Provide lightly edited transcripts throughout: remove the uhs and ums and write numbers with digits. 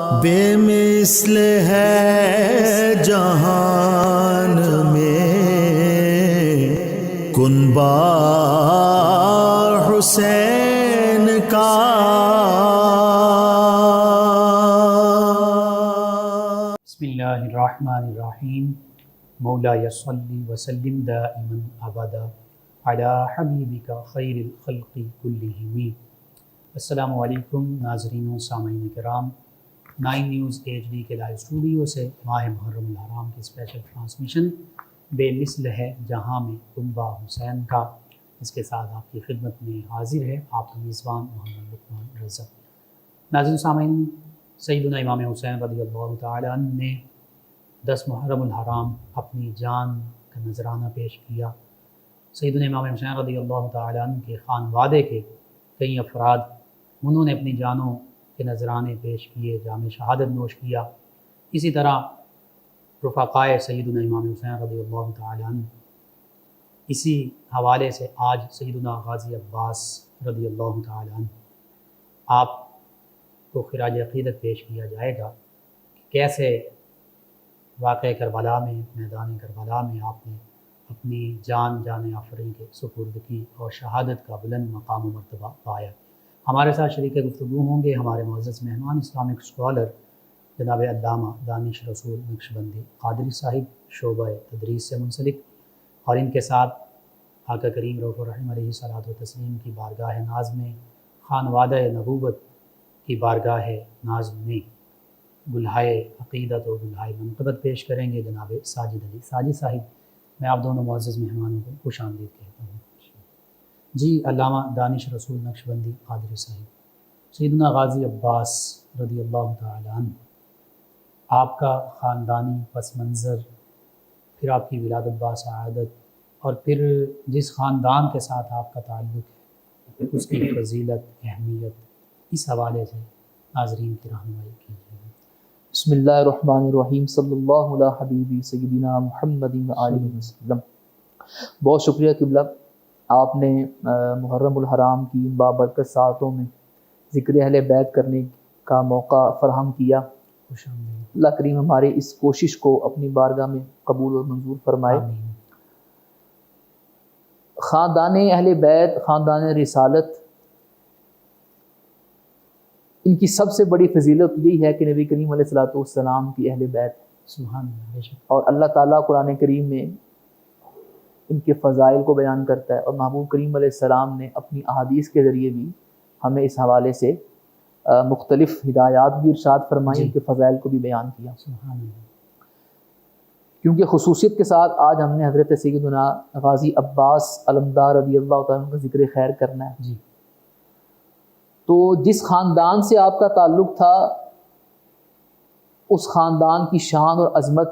بے مثل ہے جہان میں کنبہ حسین کا، بسم اللہ الرحمن الرحیم۔ مولا صلی وسلم دائما ابدا علی حبیبک خیر الخلق کلہم۔ السلام علیکم ناظرین و سامعین کرام، 9 نیوز HD کے لائیو اسٹوڈیو سے ماہ محرم الحرام کی اسپیشل ٹرانسمیشن بے مثل ہے جہاں میں کنبہ حسین کا، اس کے ساتھ آپ کی خدمت میں حاضر ہے آپ کا میزبان محمد لقمان رضا۔ ناظرین سامعین، سیدنا امام حسین رضی اللہ تعالی عنہ نے 10 محرم الحرام اپنی جان کا نذرانہ پیش کیا۔ سیدنا امام حسین رضی اللہ تعالی عنہ کے خانوادے کے کئی افراد انہوں نے اپنی جانوں کے نذرانے پیش کیے، جام شہادت نوش کیا۔ اسی طرح رفقائے سیدنا امام حسین رضی اللہ تعالی عنہ، اسی حوالے سے آج سیدنا غازی عباس رضی اللہ تعالی عنہ آپ کو خراج عقیدت پیش کیا جائے گا کہ کیسے واقع کربلا میں، میدان کربلا میں آپ نے اپنی جان آفرین کے سپرد کی اور شہادت کا بلند مقام و مرتبہ پایا۔ ہمارے ساتھ شریک گفتگو ہوں گے ہمارے معزز مہمان اسلامک اسکالر جناب علامہ دانش رسول نقشبندی قادری صاحب، شعبہ تدریس سے منسلک، اور ان کے ساتھ آقا کریم رؤوف الرحیم علیہ الصلوۃ والتسلیم کی بارگاہ ناز میں، خانوادہ نبوت کی بارگاہ ناز میں گلہائے عقیدت و گلہائے منقبت پیش کریں گے جناب ساجد علی ساجد صاحب۔ میں آپ دونوں معزز مہمانوں کو خوش آمدید کہتا ہوں۔ جی علامہ دانش رسول نقشبندی قادری صاحب، سیدنا غازی عباس رضی اللہ تعالی عنہ، آپ کا خاندانی پس منظر، پھر آپ کی ولادت باسعادت، اور پھر جس خاندان کے ساتھ آپ کا تعلق ہے اس کی فضیلت، اہمیت، اس حوالے سے ناظرین کی رہنمائی کیجیے۔ بسم اللہ الرحمن الرحیم، صلی اللہ علی حبیبی سیدنا محمد وآلہ وسلم۔ بہت شکریہ قبلہ، آپ نے محرم الحرام کی بابرکت ساعتوں میں ذکر اہل بیت کرنے کا موقع فراہم کیا۔ خوش آمدید۔ اللہ کریم ہمارے اس کوشش کو اپنی بارگاہ میں قبول اور منظور فرمائے۔ آمین۔ خاندان اہل بیت، خاندان رسالت، ان کی سب سے بڑی فضیلت یہی ہے کہ نبی کریم علیہ الصلوۃ والسلام کی اہل بیت، سبحان اللہ، بے شک۔ اور اللہ تعالیٰ قرآن کریم میں ان کے فضائل کو بیان کرتا ہے، اور محبوب کریم علیہ السلام نے اپنی احادیث کے ذریعے بھی ہمیں اس حوالے سے مختلف ہدایات بھی ارشاد فرمائی، ان کے فضائل کو بھی بیان کیا۔ سبحان اللہ۔ کیونکہ خصوصیت کے ساتھ آج ہم نے حضرت سیدنا غازی عباس علمدار رضی اللہ تعالیٰ عنہ کا ذکر خیر کرنا ہے۔ جی، تو جس خاندان سے آپ کا تعلق تھا، اس خاندان کی شان اور عظمت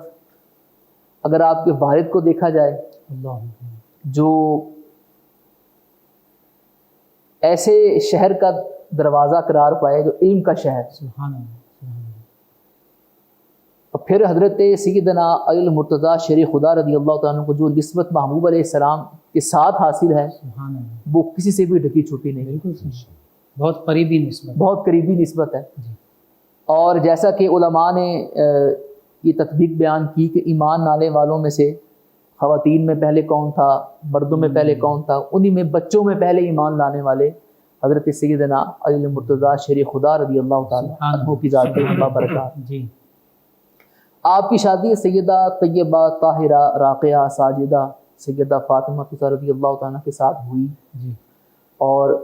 اگر آپ کے والد کو دیکھا جائے، اللہ جو ایسے شہر کا دروازہ قرار پائے جو علم کا شہر، سبحان اللہ، سبحان اللہ۔ اور پھر حضرت سیدنا علی المرتضیٰ شیر خدا رضی اللہ تعالیٰ عنہ کو جو نسبت محبوب علیہ السلام کے ساتھ حاصل ہے، سبحان اللہ، وہ کسی سے بھی ڈھکی چھپی نہیں، بالکل صحیح، بہت قریبی نسبت۔ بہت قریبی نسبت ہے۔ جی، اور جیسا کہ علماء نے یہ تطبیق بیان کی کہ ایمان لانے والوں میں سے خواتین میں پہلے کون تھا، مردوں میں پہلے کون تھا، انہی میں بچوں میں پہلے ایمان لانے والے حضرت سیدنا علی المرتضیٰ شیر خدا رضی اللہ تعالیٰ عنہ کی ذات بابرکات۔ جی، آپ کی شادی سیدہ طیبہ طاہرہ راقیہ ساجدہ سیدہ فاطمہ رضی اللہ تعالیٰ کے ساتھ ہوئی، جی، اور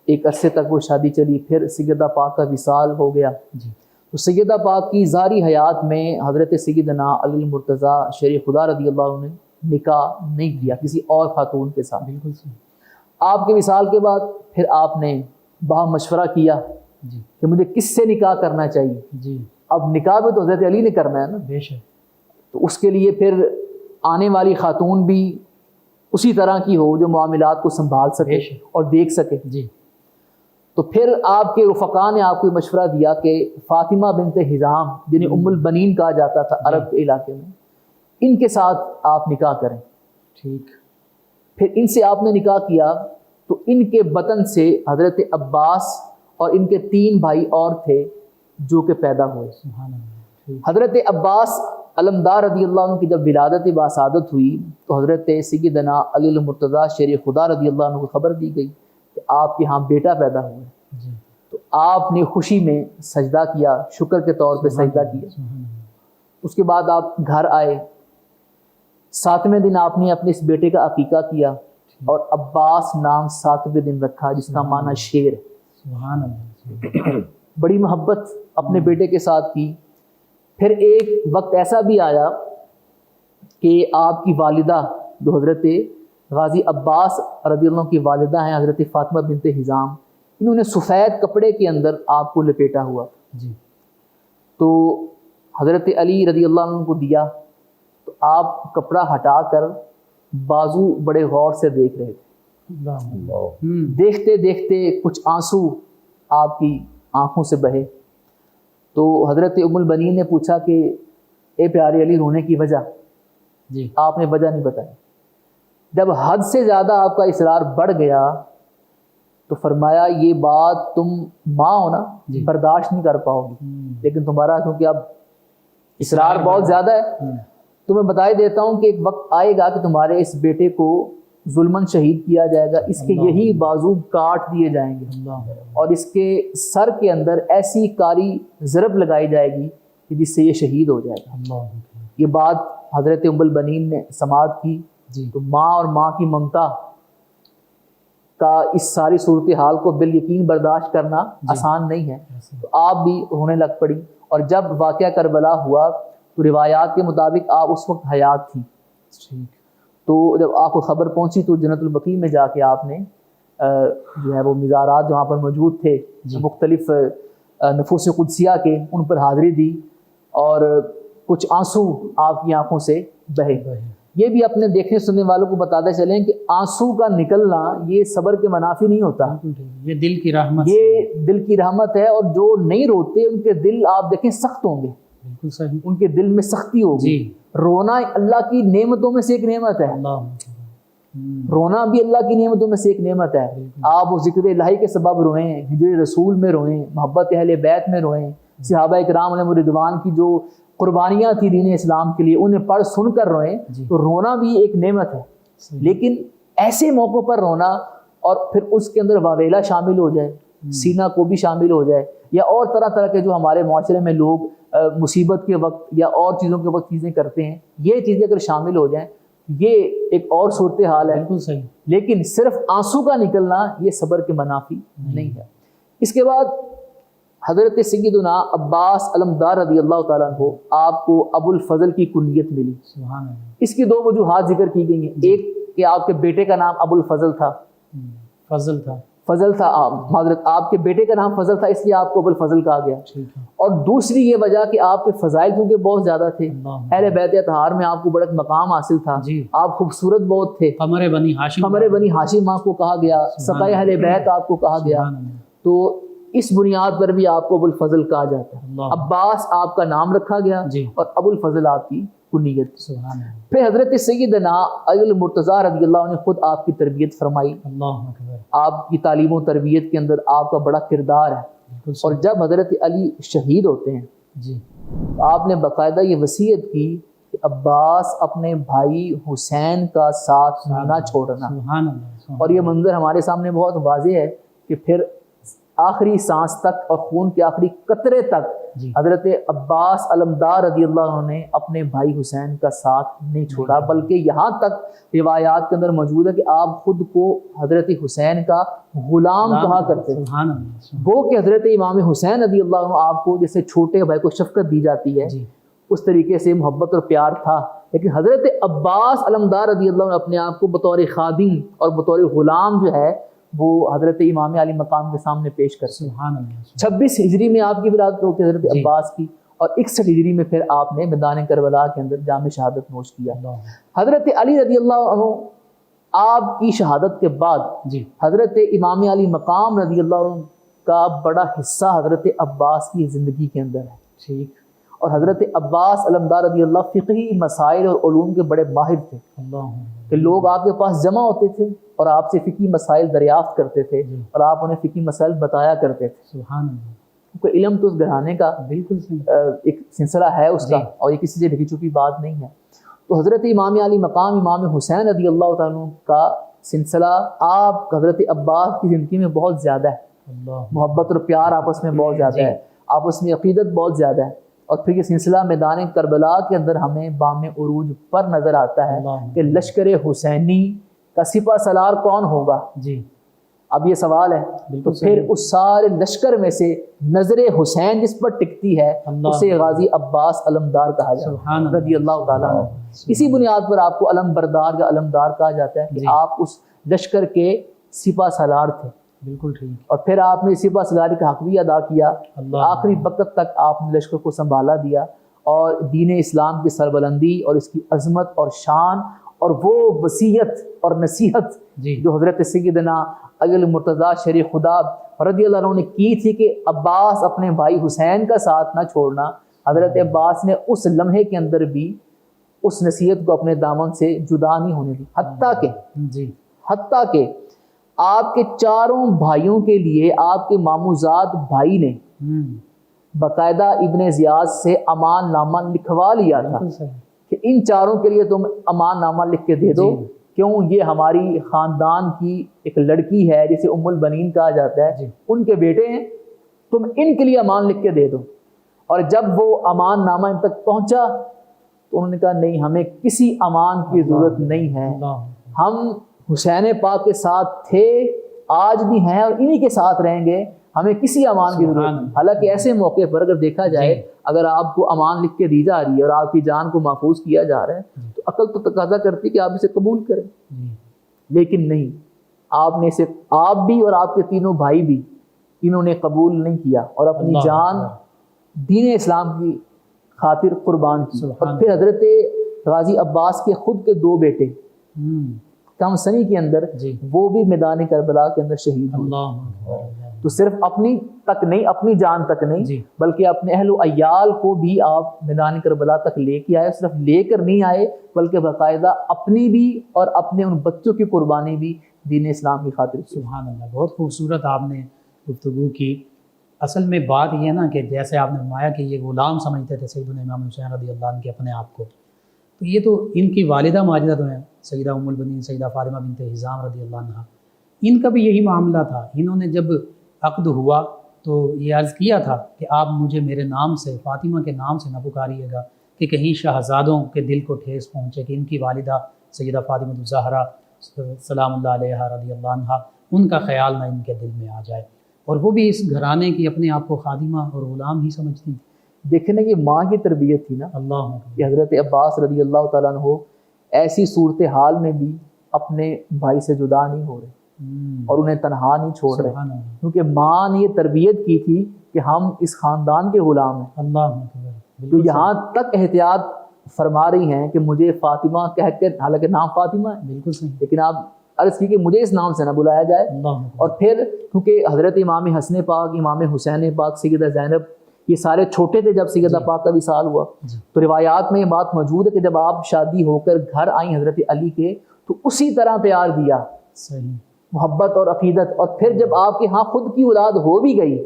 ایک عرصے تک وہ شادی چلی، پھر سیدہ پاک کا وصال ہو گیا۔ جی، تو سیدہ پاک کی ظاہری حیات میں حضرت سیدنا علی المرتضیٰ شیر خدا رضی اللہ عنہ نے نکاح نہیں کیا کسی اور خاتون کے ساتھ۔ بالکل صحیح۔ آپ کے وصال کے بعد پھر آپ نے باہم مشورہ کیا جی، کہ مجھے کس سے نکاح کرنا چاہیے۔ جی، اب نکاح بھی تو حضرت علی نے کرنا ہے نا، بے شک۔ تو اس کے لیے پھر آنے والی خاتون بھی اسی طرح کی ہو جو معاملات کو سنبھال سکے اور دیکھ سکے۔ جی، تو پھر آپ کے رفقا نے آپ کو مشورہ دیا کہ فاطمہ بنت حزام، جنہیں ام البنین کہا جاتا تھا عرب کے علاقے میں، ان کے ساتھ آپ نکاح کریں۔ ٹھیک۔ پھر ان سے آپ نے نکاح کیا تو ان کے بطن سے حضرت عباس اور ان کے 3 بھائی اور تھے، جو کہ پیدا ہوئے۔ سبحان اللہ۔ حضرت عباس علمدار رضی اللہ عنہ کی جب ولادت باسعادت ہوئی تو حضرت سیدنا علی المرتضیٰ شیر خدا رضی اللہ عنہ کو خبر دی گئی کہ آپ کے ہاں بیٹا پیدا ہوا ہے۔ جی تو آپ نے خوشی میں سجدہ کیا، شکر کے طور پہ سجدہ کیا۔ اس کے بعد آپ گھر آئے، 7ویں دن آپ نے اپنے اس بیٹے کا عقیقہ کیا اور عباس نام 7ویں دن رکھا، جس کا معنی شیر ہے۔ سبحان اللہ۔ بڑی محبت اپنے بیٹے کے ساتھ کی۔ پھر ایک وقت ایسا بھی آیا کہ آپ کی والدہ جو حضرت غازی عباس رضی اللہ عنہ کی والدہ ہیں، حضرت فاطمہ بنت حزام، انہوں نے سفید کپڑے کے اندر آپ کو لپیٹا ہوا، جی تو حضرت علی رضی اللہ عنہ کو دیا تو آپ کپڑا ہٹا کر بازو بڑے غور سے دیکھ رہے تھے۔ اللہ۔ دیکھتے دیکھتے کچھ آنسو آپ کی آنکھوں سے بہے تو حضرت ام البنین نے پوچھا کہ اے پیارے علی، رونے کی وجہ؟ جی آپ نے وجہ نہیں بتائی۔ جب حد سے زیادہ آپ کا اصرار بڑھ گیا تو فرمایا یہ بات تم ماں ہو نا، جی برداشت نہیں کر پاؤ گی، لیکن تمہارا کیونکہ اب اصرار بہت زیادہ ہے تو میں بتا ہی دیتا ہوں کہ ایک وقت آئے گا کہ تمہارے اس بیٹے کو ظلمن شہید کیا جائے گا، اس کے یہی بازو کاٹ دیے جائیں گے اللہ۔ اور اس کے سر کے اندر ایسی کاری ضرب لگائی جائے گی کہ جس سے یہ شہید ہو جائے گا۔ اللہ۔ یہ بات حضرت ام البنین نے سماعت کی جی تو ماں اور ماں کی ممتا کا اس ساری صورتحال کو بالیقین برداشت کرنا آسان نہیں ہے، تو آپ بھی رونے لگ پڑی۔ اور جب واقعہ کربلا ہوا تو روایات کے مطابق آپ اس وقت حیات تھی، ٹھیک۔ تو جب آپ کو خبر پہنچی تو جنت البقیع میں جا کے آپ نے جو ہے وہ مزارات جہاں پر موجود تھے مختلف نفوس قدسیہ کے، ان پر حاضری دی اور کچھ آنسو آپ کی آنکھوں سے بہے۔ یہ بھی اپنے دیکھنے سننے والوں کو بتاتے چلیں کہ آنسو کا نکلنا یہ صبر کے منافی نہیں ہوتا، یہ دل کی رحمت، یہ دل کی رحمت ہے۔ اور جو نہیں روتے ان کے دل آپ دیکھیں سخت ہوں گے، بالکل صحیح۔ ان کے دل میں سختی ہوگی۔ جی رونا اللہ کی نعمتوں میں سے ایک نعمت ہے، اللہ۔ رونا بھی اللہ کی نعمتوں میں سے ایک نعمت ہے۔ آپ وہ ذکر الہی کے سبب روئیں، ہجر رسول میں روئیں، محبت اہل بیت میں روئیں، صحابہ کرام علیہم رضوان کی جو قربانیاں تھی دین اسلام کے لیے انہیں پڑھ سن کر روئیں، تو رونا بھی ایک نعمت ہے۔ لیکن ایسے موقعوں پر رونا اور پھر اس کے اندر واویلا شامل ہو جائے، سینہ کو بھی شامل ہو جائے، یا اور طرح طرح کے جو ہمارے معاشرے میں لوگ مصیبت کے وقت یا اور چیزوں کے وقت چیزیں کرتے ہیں، یہ چیزیں اگر شامل ہو جائیں یہ ایک اور صورتحال ہے۔ بالکل صحیح۔ لیکن صرف آنسو کا نکلنا یہ صبر کے منافی نہیں ہے۔ اس کے بعد حضرت سیدنا عباس علمدار رضی اللہ تعالیٰ عنہ آپ کو ابو الفضل کی کنیت ملی۔ سبحان اللہ۔ اس کی 2 وجوہات ذکر کی گئی ہیں، ایک کہ آپ کے بیٹے کا نام ابو الفضل تھا، فضل تھا، فضل تھا، حضرت آپ کے بیٹے کا نام فضل تھا، اس لیے آپ کو ابو الفضل کہا گیا۔ ٹھیک ہے۔ اور دوسری یہ وجہ کہ آپ کے فضائل کیونکہ بہت زیادہ تھے، اہل بیت اطہار میں آپ کو بڑا مقام حاصل تھا، جی آپ خوبصورت بہت تھے، قمر بنی ہاشم، قمر بنی ہاشم آپ کو کہا گیا، سقائے اہل بیت آپ کو کہا گیا، سبحان اللہ۔ تو اس بنیاد پر بھی آپ کو ابو الفضل کہا جاتا ہے۔ اللہ۔ عباس آپ کا نام رکھا گیا جی اور ابو الفضل آپ کی کنیت۔ سبحان اللہ۔ پھر حضرت سیدنا علی المرتضیٰ رضی اللہ عنہ نے خود آپ کی تربیت فرمائی، اللہ اکبر۔ آپ کی تعلیم و تربیت کے اندر آپ کا بڑا کردار ہے۔ بالکل اور صحیح۔ جب حضرت علی شہید ہوتے ہیں جی آپ نے باقاعدہ یہ وصیت کی کہ عباس اپنے بھائی حسین کا ساتھ نہ چھوڑنا۔ سبحان اللہ۔ اور یہ منظر ہمارے سامنے بہت واضح ہے کہ پھر آخری سانس تک اور خون کے آخری قطرے تک جی حضرت عباس علمدار رضی اللہ عنہ نے اپنے بھائی حسین کا ساتھ نہیں چھوڑا، بلکہ یہاں تک روایات کے اندر موجود ہے کہ آپ خود کو حضرت حسین کا غلام کہا کرتے تھے۔ سبحان اللہ۔ وہ کہ حضرت امام حسین رضی اللہ عنہ آپ کو جیسے چھوٹے بھائی کو شفقت دی جاتی ہے جی اس طریقے سے محبت اور پیار تھا، لیکن حضرت عباس علمدار رضی اللہ عنہ اپنے آپ کو بطور خادم اور بطور غلام جو ہے وہ حضرت امام علی مقام کے سامنے پیش کرتے ہیں۔ سبحان اللہ۔ 26 ہجری میں آپ کی ولادت ہوتی ہے حضرت جی عباس کی، اور 61 ہجری میں پھر آپ نے میدان کربلا کے اندر جام شہادت نوش کیا۔ اللہ۔ حضرت علی رضی اللہ عنہ آپ کی شہادت کے بعد جی حضرت امام علی مقام رضی اللہ عنہ کا بڑا حصہ حضرت عباس کی زندگی کے اندر ہے۔ ٹھیک۔ اور حضرت عباس علمدار رضی اللہ فقہی مسائل اور علوم کے بڑے ماہر تھے اللہ۔ کہ لوگ آپ کے پاس جمع ہوتے تھے اور آپ سے فقہی مسائل دریافت کرتے تھے جی اور آپ انہیں فقہی مسائل بتایا کرتے تھے۔ سبحان اللہ۔ کیونکہ علم تو اس گھرانے کا بالکل صحیح. ایک سلسلہ ہے اس کا، جی. اور یہ کسی سے ڈھکی چھپی بات نہیں ہے. تو حضرت امام علی مقام امام حسین رضی اللہ تعالیٰ عنہ کا سلسلہ آپ حضرت عباس کی زندگی میں بہت زیادہ ہے. اللہ. محبت اور پیار آپس میں بہت زیادہ ہے، آپس میں عقیدت بہت زیادہ ہے. اور پھر یہ سلسلہ میدان کربلا کے اندر ہمیں بام عروج پر نظر آتا ہے اللہ. کہ لشکر حسینی کا سپہ سالار کون ہوگا. جی. اب یہ سوال ہے. تو پھر اس سارے لشکر میں سے نظر حسین جس پر ٹکتی ہے اسے غازی عباس علمدار کہا جاتا ہے رضی اللہ تعالیٰ عنہ. اسی بنیاد پر آپ کو علم بردار یا علمدار کہا جاتا ہے کہ آپ اس لشکر کے سپہ سالار تھے. بالکل ٹھیک. اور پھر آپ نے سپہ سالاری کا حق بھی ادا کیا. آخری وقت تک آپ نے لشکر کو سنبھالا دیا، اور دین اسلام کی سربلندی اور اس کی عظمت اور شان اور وہ وصیت اور نصیحت جو حضرت سیدنا علی المرتضیٰ شریع خدا رضی اللہ عنہ نے کی تھی کہ عباس اپنے بھائی حسین کا ساتھ نہ چھوڑنا، حضرت عباس نے اس لمحے کے اندر بھی اس نصیحت کو اپنے دامن سے جدا نہیں ہونے دی. حتیٰ کہ آپ کے چاروں بھائیوں کے لیے آپ کے ماموزاد بھائی نے باقاعدہ ابن زیاد سے امان نامہ لکھوا لیا تھا کہ ان چاروں کے لیے تم امان نامہ لکھ کے دے دو. کیوں؟ یہ ہماری خاندان کی ایک لڑکی ہے جسے ام البنین کہا جاتا ہے، ان کے بیٹے ہیں، تم ان کے لیے امان لکھ کے دے دو. اور جب وہ امان نامہ ان تک پہنچا تو انہوں نے کہا نہیں، ہمیں کسی امان کی ضرورت نہیں ہے، ہم حسین پاک کے ساتھ تھے، آج بھی ہیں اور انہی کے ساتھ رہیں گے، ہمیں کسی امان کی ضرورت نہیں. حالانکہ ایسے موقع پر اگر دیکھا جائے اگر آپ کو امان لکھ کے دی جا رہی ہے اور آپ کی جان کو محفوظ کیا جا رہا ہے تو عقل تو تقاضا کرتی ہے کہ آپ اسے قبول کریں. لیکن نہیں، آپ نے اسے، آپ بھی اور آپ کے تینوں بھائی بھی، انہوں نے قبول نہیں کیا اور اپنی جان دین اسلام کی خاطر قربان کی. اور پھر حضرت غازی عباس کے خود کے دو بیٹے کم سنی کے اندر وہ بھی میدان کربلا کے اندر شہید ہوئے. تو صرف اپنی تک نہیں، اپنی جان تک نہیں، بلکہ اپنے اہل و عیال کو بھی آپ میدان کربلا تک لے کے آئے. صرف لے کر نہیں آئے بلکہ باقاعدہ اپنی بھی اور اپنے ان بچوں کی قربانی بھی دین اسلام کی خاطر. سبحان اللہ، بہت خوبصورت آپ نے گفتگو کی. اصل میں بات یہ ہے نا کہ جیسے آپ نے فرمایا کہ یہ غلام سمجھتے تھے سیدنا امام حسین رضی اللہ عنہ کے اپنے آپ کو، تو یہ تو ان کی والدہ ماجدہ تو ہیں سیدہ ام البنین سیدہ فاطمہ بنت حزام رضی اللہ عنہ، ان کا بھی یہی معاملہ تھا. انہوں نے جب عقد ہوا تو یہ عرض کیا تھا کہ آپ مجھے میرے نام سے، فاطمہ کے نام سے نہ پکاریے گا کہ کہیں شہزادوں کے دل کو ٹھیس پہنچے کہ ان کی والدہ سیدہ فاطمہ الزہرا سلام اللہ علیہا رضی اللہ عنہا، ان کا خیال نہ ان کے دل میں آ جائے. اور وہ بھی اس گھرانے کی اپنے آپ کو خادمہ اور غلام ہی سمجھتی. دیکھیں نا یہ ماں کی تربیت تھی نا. اللہ کہ حضرت عباس رضی اللہ تعالیٰ عنہ ایسی صورتحال میں بھی اپنے بھائی سے جدا نہیں ہو رہے اور انہیں تنہا نہیں چھوڑ رہے، کیونکہ ماں نے یہ تربیت کی تھی کہ ہم اس خاندان کے غلام ہیں. اللہ تو یہاں تک احتیاط فرما رہی ہیں کہ مجھے فاطمہ کہہ کے، حالانکہ نام فاطمہ ہے بالکل صحیح، لیکن آپ عرض کی کہ مجھے اس نام سے نہ بلایا جائے. اور پھر کیونکہ حضرت امام حسن پاک، امام حسین پاک، سیدہ زینب، یہ سارے چھوٹے تھے جب سیدہ پاک کا وصال ہوا. تو روایات میں یہ بات موجود ہے کہ جب آپ شادی ہو کر گھر آئیں حضرت علی کے تو اسی طرح پیار دیا، محبت اور عقیدت. اور پھر جب آپ کے ہاں خود کی اولاد ہو بھی گئی،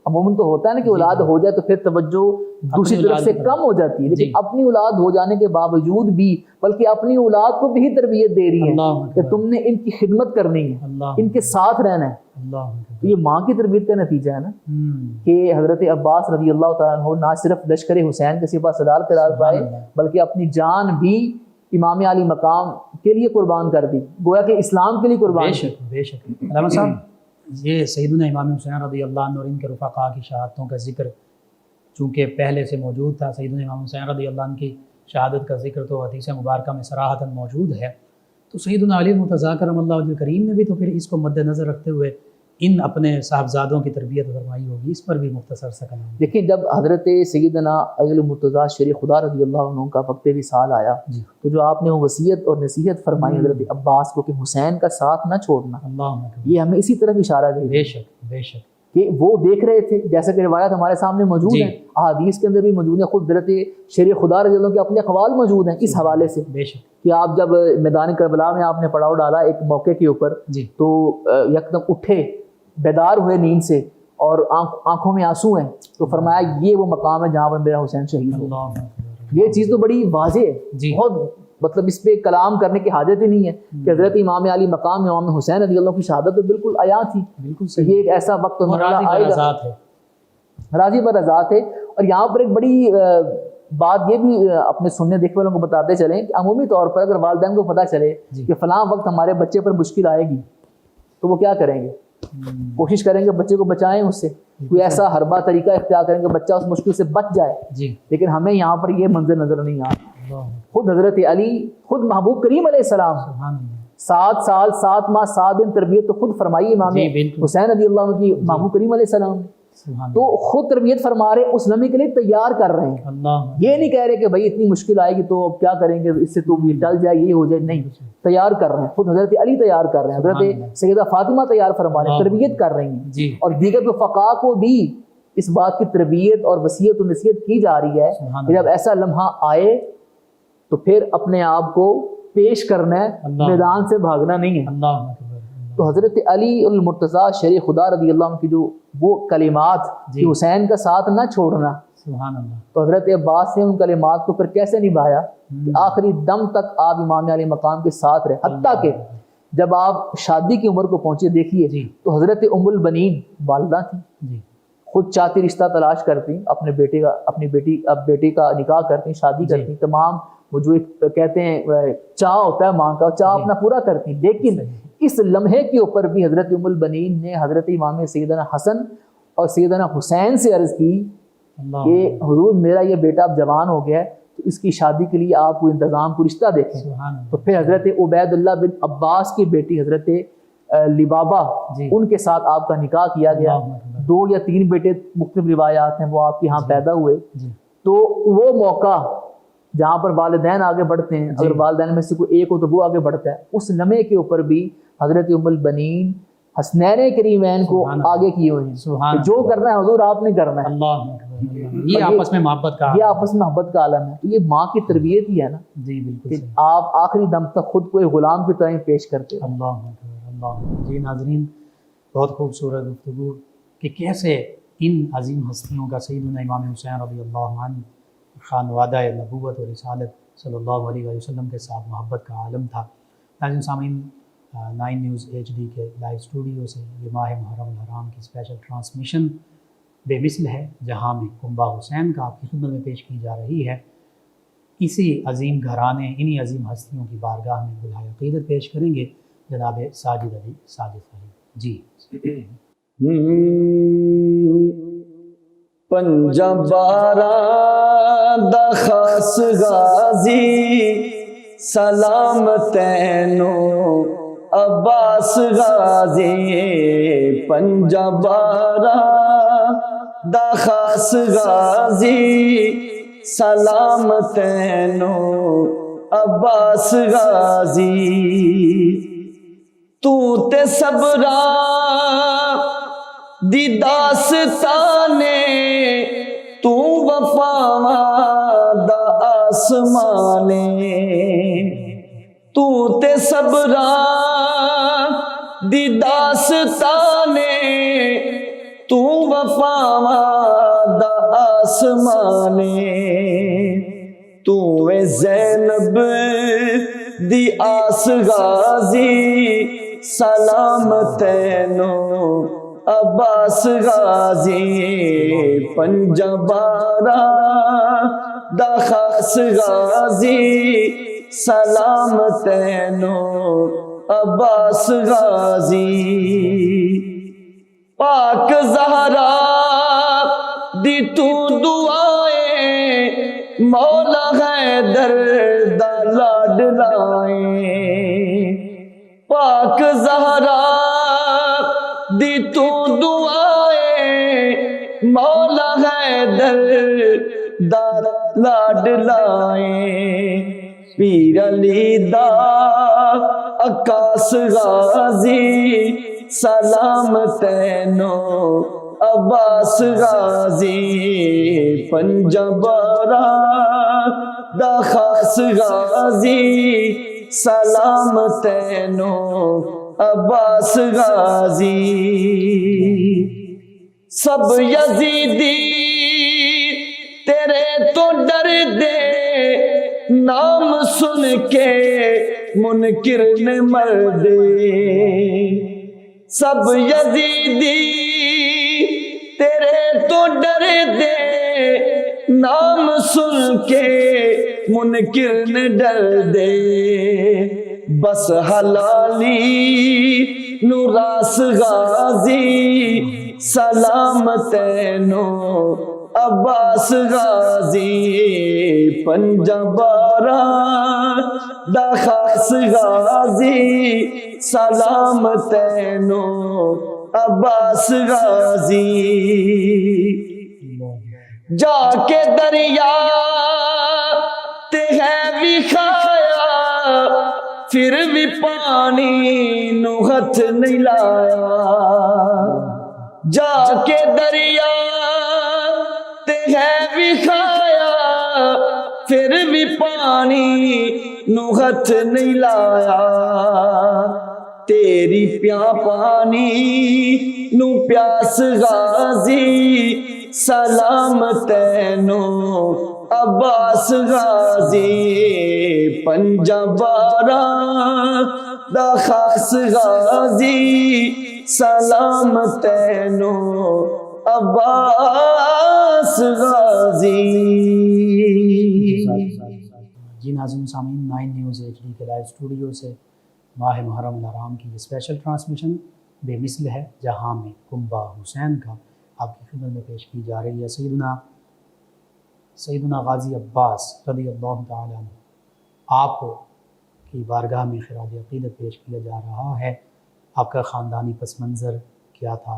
عموماً تو ہوتا ہے نا کہ اولاد ہو جائے تو پھر توجہ دوسری طرف سے کم ہو جاتی ہے، لیکن اپنی اولاد ہو جانے کے باوجود بھی بلکہ اپنی اولاد کو بھی تربیت دے رہی ہے کہ تم نے ان کی خدمت کرنی ہے، ان کے ساتھ رہنا ہے. تو یہ ماں کی تربیت کا نتیجہ ہے نا کہ حضرت عباس رضی اللہ تعالیٰ عنہ نہ صرف لشکر حسین کے سپہ سالار قرار پائے بلکہ اپنی جان بھی امام علی مقام کے لیے قربان کر دی، گویا کہ اسلام کے لیے قربان. بے شک علامہ صاحب، یہ سیدنا امام حسین رضی اللہ عنہ اور ان کے رفقاء کی شہادتوں کا ذکر چونکہ پہلے سے موجود تھا، سیدنا امام حسین رضی اللہ عنہ کی شہادت کا ذکر تو حدیث مبارکہ میں صراحتاً موجود ہے، تو سیدنا علی المرتضیٰ کرم اللہ وجہ کریم نے بھی تو پھر اس کو مد نظر رکھتے ہوئے ان اپنے صاحبزادوں کی تربیت فرمائی ہوگی. اس پر بھی مختصر سا کلام. دیکھیں جب حضرت سیدنا علی المرتضیٰ شریع خدا رضی اللہ عنہ کا وقت وصال آیا تو جو آپ نے وہ وصیت اور نصیحت فرمائی حضرت عباس کو کہ حسین کا ساتھ نہ چھوڑنا، یہ ہمیں اسی طرف اشارہ دے. بے شک کہ وہ دیکھ رہے تھے، جیسا کہ روایت ہمارے سامنے موجود ہیں، احادیث کے اندر بھی موجود ہیں، خود حضرت شریع خدا رضی اللہ عنہ کے اپنے اقوال موجود ہیں اس حوالے سے کہ آپ جب میدان کربلا میں آپ نے پڑاؤ ڈالا ایک موقع کے اوپر تو یکدم اٹھے، بیدار ہوئے نیند سے اور آنکھوں میں آنسو ہیں، تو فرمایا یہ وہ مقام ہے جہاں پر میرا حسین شہید ہو. اللہ اکبر. یہ چیز تو بڑی واضح ہے، جی. بہت مطلب اس پہ کلام کرنے کی حاجت ہی نہیں ہے کہ حضرت امام علی مقام امام حسین رضی اللہ کی شہادت تو بالکل عیاں تھی. بالکل کہ صحیح. یہ ایک ایسا وقت راضی آئے گا، برضات ہے. راضی برضات ہے. اور یہاں پر ایک بڑی بات یہ بھی اپنے سننے دیکھنے والوں کو بتاتے چلیں کہ عمومی طور پر اگر والدین کو پتہ چلے جی. کہ فلاں وقت ہمارے بچے پر مشکل آئے گی تو وہ کیا کریں گے؟ کوشش کریں گے بچے کو بچائیں اس سے، کوئی ایسا حربہ طریقہ اختیار کریں گے بچہ اس مشکل سے بچ جائے. جی. لیکن ہمیں یہاں پر یہ منظر نظر نہیں آتا. اللہ. خود حضرت علی، خود محبوب کریم علیہ السلام سبحان اللہ. 7 سال 7 ماہ 7 دن تربیت تو خود فرمائی امام جی بالکل. حسین رضی اللہ عنہ کی محبوب کریم علیہ السلام نے. سبحان تو خود تربیت فرما رہے اس لمحے کے لیے تیار کر رہے ہیں. اللہ. یہ نہیں کہہ رہے کہ بھائی اتنی مشکل آئے گی تو اب کیا کریں گے، اس سے تو یہ ٹل جائے، یہ ہو جائے. نہیں، تیار کر رہے ہیں. خود حضرت علی تیار کر رہے ہیں، حضرت سیدہ فاطمہ تیار فرما رہے ہیں، تربیت کر رہی ہیں. جی. اور دیگر فقہ کو بھی اس بات کی تربیت اور وصیت و نصیحت کی جا رہی ہے کہ جب ایسا لمحہ آئے تو پھر اپنے آپ کو پیش کرنا ہے، میدان سے بھاگنا نہیں ہے. اللہ اکبر. تو حضرت علی المرتضیٰ شیر خدا رضی اللہ عنہ کی جو وہ کلمات کہ حسین کا ساتھ نہ چھوڑنا، سبحان اللہ. تو حضرت عباس نے ان کلمات کو پھر کیسے نبھایا کہ آخری دم تک آپ امام علی مقام کے ساتھ رہے. حتیٰ کہ جب آپ شادی کی عمر کو پہنچے دیکھیے جی. تو حضرت ام البنین والدہ تھیں، جی. خود چاہتی رشتہ تلاش کرتی، اپنے بیٹے کا نکاح کرتی، شادی کرتی. تمام وہ جو ایک کہتے ہیں چاہ ہوتا ہے ماں کا، چاہ اپنا پورا کرتی. لیکن اس لمحے کے اوپر بھی حضرت ام البنین نے حضرت امام سیدنا حسن اور سیدنا حسین سے عرض کی کہ حضور میرا یہ بیٹا اب جوان ہو گیا ہے تو اس کی شادی کے لیے آپ کو انتظام کو رشتہ دیکھیں. تو پھر حضرت عبید اللہ بن عباس کی بیٹی حضرت لبابہ ان کے ساتھ آپ کا نکاح کیا گیا. 2 یا 3 بیٹے مختلف روایات ہیں وہ آپ کے ہاں پیدا ہوئے. تو وہ موقع جہاں پر والدین آگے بڑھتے ہیں، اگر والدین میں سے کوئی ایک ہو تو وہ آگے بڑھتا ہے، اس لمحے کے اوپر بھی حضرت ام البنین حسنین کریمین کو آگے کیے ہوئے ہیں. جو کرنا ہے حضور آپ نے کرنا ہے. اللہ. یہ آپس میں محبت کا، یہ آپس میں محبت کا عالم ہے. تو یہ ماں کی تربیت ہی ہے نا. جی بالکل. کہ آپ آخری دم تک خود کو ایک غلام کی طرح پیش کرتے ہیں. اللہ. جی ناظرین، بہت خوبصورت گفتگو کہ کیسے ان عظیم ہستیوں کا سیدنا امام حسین رضی اللہ عنہ خانوادہ نبوت اور رسالت صلی اللہ علیہ وسلم کے ساتھ محبت کا عالم تھا. ناظرین سامعین، 9 نیوز HD کے لائیو اسٹوڈیو سے یہ ماہ محرم الحرام کی اسپیشل ٹرانسمیشن بے مثل ہے، جہاں میں کنبہ حسین کا آپ کی خدمت میں پیش کی جا رہی ہے. اسی عظیم گھرانے، انہی عظیم ہستیوں کی بارگاہ میں بلائے عقیدت پیش کریں گے جناب ساجد علی ساجد علی. جی. پنجاب بارہ دا خاص غازی سلام تینو عباس غازی. پنجاب بارہ دا خاص غازی سلام تینو عباس غازی. تو تے صبرا دی داستانے تو وفاواں دا آسمانے. تو تے صبرا دی داستانے تو وفاواں دا آسمانے. تو اے زینب دی آس غازی سلام تینو عباس غازی. پنجاب بارہ دا خاص غازی سلام تینو عباس غازی. پاک زہرا دی تو دعائیں مولا حیدر دا لاڈ لائیں. پاک زہرا دی تو دعائیں مولا حیدر دا لاڈ لائیں. پیر علی دا عکاس غازی سلام تینو عباس غازی. پنجاب بارہ دا خاص غازی سلام تینو عباس غازی. سب یزیدی تیرے تو ڈر دے، نام سن کے منکر نے مردے، سب یزیدی تیرے تو ڈر دے، نام سن کے منکر نے ڈر دے، بس حلالی نو راس غازی سلام تینو عباس غازی، پنجا بارہ دا خاص غازی سلام تینو عباس غازی، جا کے دریا تے ہے بھی کھایا، پھر بھی پانی نو ہاتھ نہیں لایا، جا کے دریا تے ہے بھی کھایا، پھر بھی پانی نو ہاتھ نہیں لایا، تیری پیا پانی نو پیاس غازی سلام تینو عباس غازی، پنجا بارہ دا خاص غازی سلام تینو عباس غازی۔ جی ناظرین سامعین، 9 نیوز HD کے لائیو اسٹوڈیو سے ماہ محرم الحرام کی یہ اسپیشل ٹرانسمیشن بے مثل ہے جہاں میں کنبہ حسین کا آپ کی خدمت میں پیش کی جا رہی ہے۔ سیدنا غازی عباس رضی اللہ تعالیٰ عنہ آپ کی بارگاہ میں خراج عقیدت پیش کیا جا رہا ہے۔ آپ کا خاندانی پس منظر کیا تھا،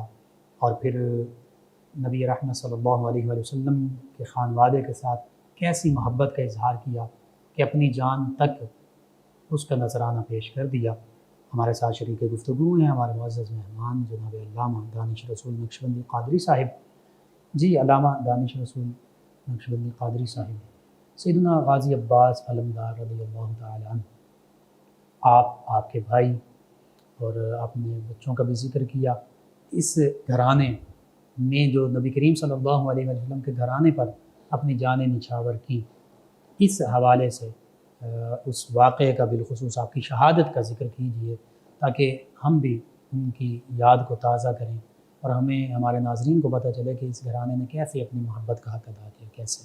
اور پھر نبی رحمت صلی اللہ علیہ وآلہ وسلم کے خانوادے کے ساتھ کیسی محبت کا اظہار کیا کہ اپنی جان تک اس کا نذرانہ پیش کر دیا۔ ہمارے ساتھ شریک گفتگو ہیں ہمارے معزز مہمان جناب علامہ دانش رسول نقشبندی قادری صاحب۔ جی علامہ دانش رسول نقشبندی قادری صاحب، سیدنا غازی عباس علمدار رضی اللہ تعالیٰ عنہ، آپ کے بھائی، اور آپ نے بچوں کا بھی ذکر کیا، اس گھرانے نے جو نبی کریم صلی اللہ علیہ وسلم کے گھرانے پر اپنی جانیں نچھاور کی، اس حوالے سے اس واقعے کا بالخصوص آپ کی شہادت کا ذکر کیجیے تاکہ ہم بھی ان کی یاد کو تازہ کریں اور ہمیں ہمارے ناظرین کو پتہ چلے کہ اس گھرانے نے کیسے اپنی محبت کا حق ادا کیا۔ کیسے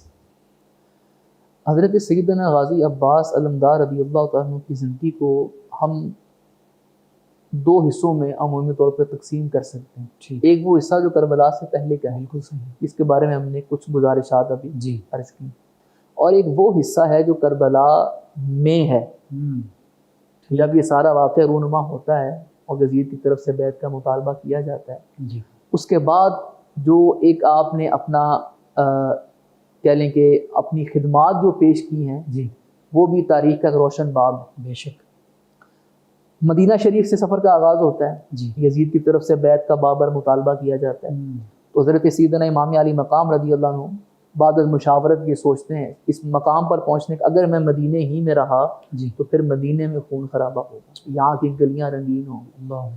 حضرت سیدنا غازی عباس علمدار رضی اللہ تعالیٰ عنہ کی زندگی کو ہم 2 حصوں میں عمومی طور پر تقسیم کر سکتے ہیں۔ ایک وہ حصہ جو کربلا سے پہلے کا ہے، بالکل صحیح، اس کے بارے میں ہم نے کچھ گزارشات ابھی عرض کی، اور ایک وہ حصہ ہے جو کربلا میں ہے، جب یہ سارا واقعہ رونما ہوتا ہے اور یزید کی طرف سے بیعت کا مطالبہ کیا جاتا ہے۔ اس کے بعد جو ایک آپ نے اپنا کہہ لیں کہ اپنی خدمات جو پیش کی ہیں، وہ بھی تاریخ کا ایک روشن باب ہے۔ بے شک مدینہ شریف سے سفر کا آغاز ہوتا ہے، یزید کی طرف سے بیعت کا بابر مطالبہ کیا جاتا ہے، تو حضرت سیدنا امام علی مقام رضی اللہ عنہ بعد از مشاورت یہ سوچتے ہیں اس مقام پر پہنچنے کا اگر میں مدینے ہی میں رہا تو پھر مدینے میں خون خرابہ ہوگا، یہاں کی گلیاں رنگین ہوں،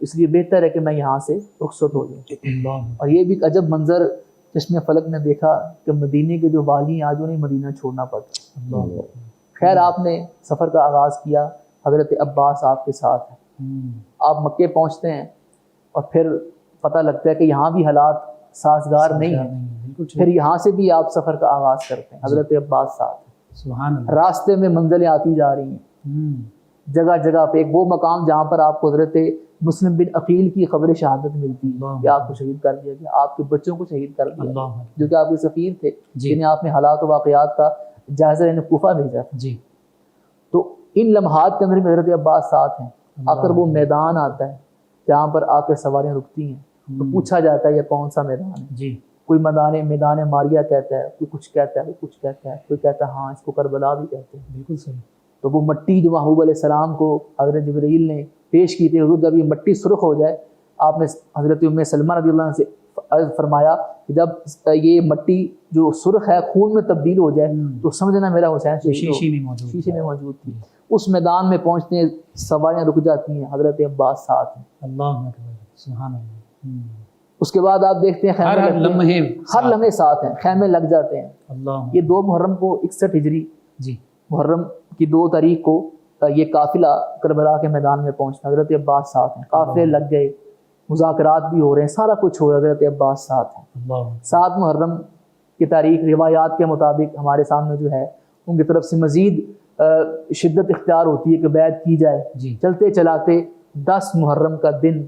اس لیے بہتر ہے کہ میں یہاں سے رخصت ہو جاؤں۔ اور یہ بھی ایک عجب منظر چشم فلک نے دیکھا کہ مدینے کے جو والی ہیں آج انہیں مدینہ چھوڑنا پڑتا۔ خیر آپ نے سفر کا آغاز کیا، حضرت عباس آپ کے ساتھ ہیں، آپ مکے پہنچتے ہیں اور پھر پتہ لگتا ہے کہ یہاں بھی حالات سازگار نہیں ہیں، پھر یہاں سے بھی آپ سفر کا آغاز کرتے ہیں، حضرت عباس ساتھ ہیں، سبحان اللہ، راستے میں منزلیں آتی جا رہی ہیں، جگہ جگہ پہ ایک وہ مقام جہاں پر آپ کو حضرت مسلم بن عقیل کی خبر شہادت ملتی ہے کہ آپ کو شہید کر دیا گیا، آپ کے بچوں کو شہید کر دیا گیا، جو کہ آپ کے سفیر تھے جنہیں آپ نے حالات و واقعات کا جائزہ لینے کوفہ بھیجا تھا۔ تو ان لمحات کے اندر میں حضرت عباس ساتھ ہیں، آخر وہ میدان آتا ہے جہاں پر آ کر سواریاں رکتی ہیں، تو پوچھا جاتا ہے یہ کون سا میدان ہے؟ کوئی میدان ماریہ کہتا ہے، کوئی کچھ کہتا ہے، کوئی کچھ کہتا ہے، کوئی کہتا ہے ہاں اس کو کربلا بھی کہتے ہیں۔ بالکل صحیح۔ تو وہ مٹی جو محبوب علیہ السلام کو حضرت جبرائیل نے پیش کی تھی، حضور جب یہ مٹی سرخ ہو جائے، آپ نے حضرت ام سلمہ رضی اللہ عنہ سے فرمایا کہ جب یہ مٹی جو سرخ ہے خون میں تبدیل ہو جائے تو سمجھنا میرا حسین شیشے میں موجود تھی۔ اس میدان میں پہنچتے ہیں، سواریاں رک جاتی ہیں، حضرت عباس ساتھ ہیں۔ اللہ اکبر، سبحان اللہ۔ اس کے بعد آپ دیکھتے ہیں خیمے ہر لمحے ہر لمحے ساتھ ہیں، خیمے لگ جاتے ہیں. اللہ یہ 2 محرم کو 61 ہجری جی محرم کی 2 تاریخ کو یہ قافلہ کربلا کے میدان میں پہنچا. حضرت عباس ساتھ ہیں، قافلے لگ گئے، مذاکرات بھی ہو رہے ہیں، سارا کچھ ہو رہا ہے، حضرت عباس ساتھ ہیں. اللہ 7 محرم کی تاریخ روایات کے مطابق ہمارے سامنے جو ہے ان کی طرف سے مزید شدت اختیار ہوتی ہے کہ بیعت کی جائے. جی چلتے چلاتے 10 محرم کا دن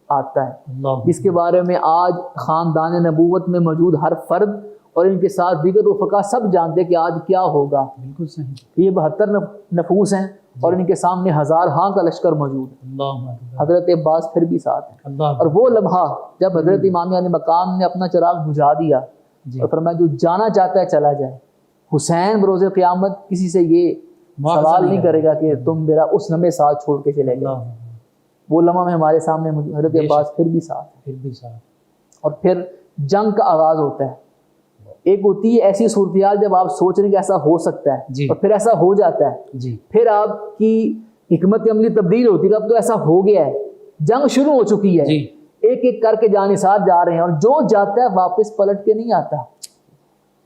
آتا ہے، اللہ جس کے بارے میں آج خاندان نبوت میں موجود ہر فرد اور ان کے ساتھ دیگر رفقا سب جانتے کہ آج کیا ہوگا. بالکل صحیح. یہ 72 نفوس ہیں اور ان کے سامنے 1000 ہاں کا لشکر موجود ہے. اللہ اکبر. حضرت عباس پھر بھی ساتھ ہیں. اللہ اور وہ لمحہ جب حضرت امام علی مقام نے اپنا چراغ بجھا دیا جی اور فرمایا جو جانا چاہتا ہے چلا جائے. حسین بروز قیامت کسی سے یہ مواخذہ سوال نہیں نہیں کرے گا کہ تم میرا اس لمحے ساتھ چھوڑ کے چلے گئے. اللہ وہ لمحہ میں ہمارے سامنے حضرت بے شک. عباس پھر بھی ساتھ ہیں. پھر بھی ساتھ. اور پھر جنگ کا آغاز ہوتا ہے. ایک ہوتی ہے ایسی صورتحال جب آپ سوچ رہے ہیں کہ ایسا ہو سکتا ہے جی. اور پھر ایسا ہو جاتا ہے. جی پھر آپ کی حکمت عملی تبدیل ہوتی ہے کہ اب تو ایسا ہو گیا ہے، جنگ شروع ہو چکی ہے. جی ایک ایک کر کے جانثار جا رہے ہیں اور جو جاتا ہے واپس پلٹ کے نہیں آتا،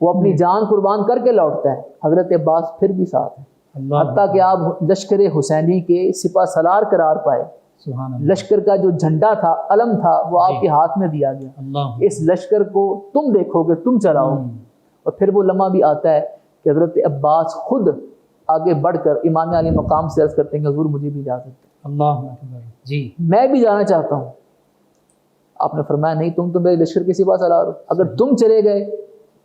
وہ اپنی جان قربان کر کے لوٹتا ہے. حضرت عباس پھر بھی ساتھ ہیں، اللہ حتیٰ کہ آپ لشکر حسینی کے سپہ سالار قرار پائے. سبحان اللہ. لشکر کا جو جھنڈا تھا، علم تھا، وہ آپ جی. کے ہاتھ میں دیا گیا. اللہ اس لشکر کو تم دیکھو گے، تم چلاؤ. اور پھر وہ لمحہ بھی آتا ہے کہ حضرت عباس خود آگے بڑھ کر امام علی مقام سے عرض کرتے ہیں کہ حضور مجھے بھی اجازت دیں، اللہ اکبر. جی میں بھی جانا چاہتا ہوں. آپ نے فرمایا نہیں، تم تو میرے لشکر کے سپہ سالار ہو، اگر تم چلے گئے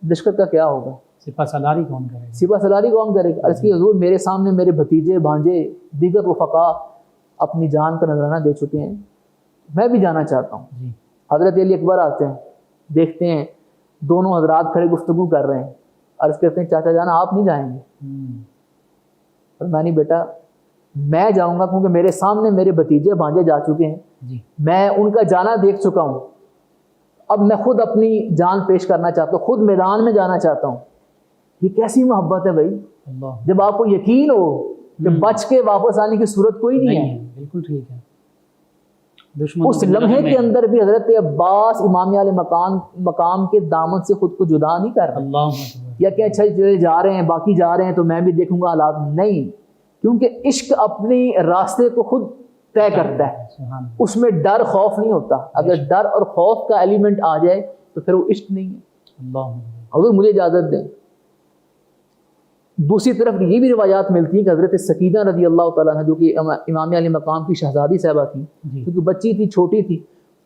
لشکر کا کیا ہوگا؟ سپہ سالاری کون کرے گا؟ سپہ سالاری کون کرے گا؟ عرض کی حضور میرے سامنے میرے بھتیجے بھانجے دیگر رفقا اپنی جان کا نذرانہ دے چکے ہیں، میں بھی جانا چاہتا ہوں. جی حضرت علی اکبر آتے ہیں، دیکھتے ہیں دونوں حضرات کھڑے گفتگو کر رہے ہیں. عرض کرتے ہیں چاچا جانا آپ نہیں جائیں گے؟ اور میں نہیں بیٹا، میں جاؤں گا کیونکہ میرے سامنے میرے بھتیجے بھانجے جا چکے ہیں، جی میں ان کا جانا دیکھ چکا ہوں. اب میں خود اپنی جان پیش کرنا چاہتا ہوں، خود میدان میں جانا چاہتا ہوں. یہ کیسی محبت ہے بھائی، اللہ جب آپ کو یقین ہو کہ بچ کے واپس آنے کی صورت کوئی نہیں ہے. بالکل ٹھیک ہے. دشمن اس لمحے کے اندر بھی حضرت عباس امام علی مقام کے دامن سے خود کو جدا نہیں کر رہے اللہ اکبر. یا کہ اچھا چلے جا رہے ہیں باقی جا رہے ہیں تو میں بھی دیکھوں گا حالات. نہیں، کیونکہ عشق اپنی راستے کو خود طے کرتا ہے، سبحان اللہ. اس میں ڈر خوف نہیں ہوتا. اگر ڈر اور خوف کا ایلیمنٹ آ جائے تو پھر وہ عشق نہیں ہے. اللہ اکبر. حضور مجھے اجازت دیں. دوسری طرف یہ بھی روایات ملتی ہیں کہ حضرت سکینہ رضی اللہ تعالیٰ عنہ جو کہ امام علی مقام کی شہزادی صاحبہ تھی، جی کیونکہ بچی تھی، چھوٹی تھی،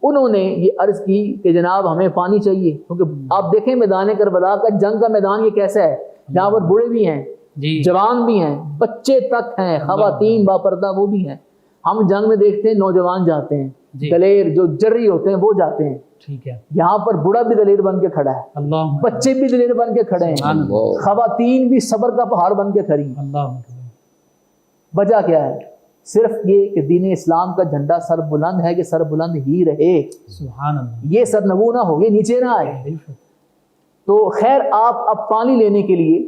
انہوں نے یہ عرض کی کہ جناب ہمیں پانی چاہیے. کیونکہ آپ دیکھیں میدان کربلا کا جنگ کا میدان یہ کیسا ہے، جہاں پر بوڑھے بھی ہیں، جی جوان بھی ہیں، بچے تک ہیں، خواتین باپردہ وہ بھی ہیں. ہم جنگ میں دیکھتے ہیں نوجوان جاتے ہیں، جی. دلیر جو جرری ہوتے ہیں وہ جاتے ہیں. ٹھیک ہے. یہاں پر بوڑھا بھی دلیر بن کے کھڑا ہے، اللہ اکبر. بچے بھی دلیر بن کے کھڑے ہیں، سبحان اللہ. خواتین بھی صبر کا پہاڑ بن کے کھڑی ہیں. اللہ اکبر. وجہ کیا ہے؟ صرف یہ کہ دین اسلام کا جھنڈا سر بلند ہے کہ سر بلند ہی رہے، سبحان اللہ. یہ سر نگو نہ ہو، یہ نیچے نہ آئے. بالکل. تو خیر آپ اب پانی لینے کے لیے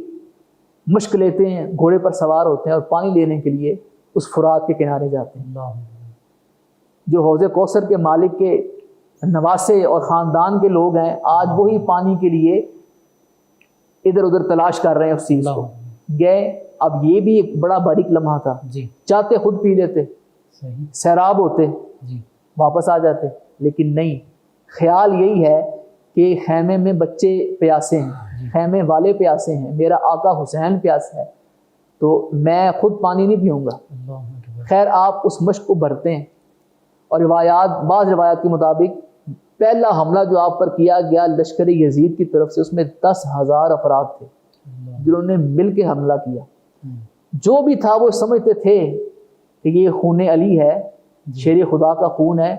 مشق لیتے ہیں، گھوڑے پر سوار ہوتے ہیں اور پانی لینے کے لیے اس فرات کے کنارے جاتے ہیں. اللہ اکبر. جو حوض کوثر کے مالک کے نواسے اور خاندان کے لوگ ہیں، آج وہی پانی کے لیے ادھر ادھر تلاش کر رہے ہیں اس چیز اللہ کو. اکبر. گئے، اب یہ بھی ایک بڑا باریک لمحہ تھا. جی چاہتے خود پی لیتے، صحیح. سیراب ہوتے، جی واپس آ جاتے، لیکن نہیں. خیال یہی ہے کہ خیمے میں بچے پیاسے ہیں، خیمے والے پیاسے ہیں، میرا آقا حسین پیاسا ہے، تو میں خود پانی نہیں پیوں گا. اللہ اکبر. خیر آپ اس مشق کو بھرتے ہیں اور بعض روایات کے مطابق پہلا حملہ جو آپ پر کیا گیا لشکر یزید کی طرف سے، اس میں 10,000 افراد تھے اللہ. جنہوں نے مل کے حملہ کیا. جو بھی تھا وہ سمجھتے تھے کہ یہ خون علی ہے، شیر خدا کا خون ہے.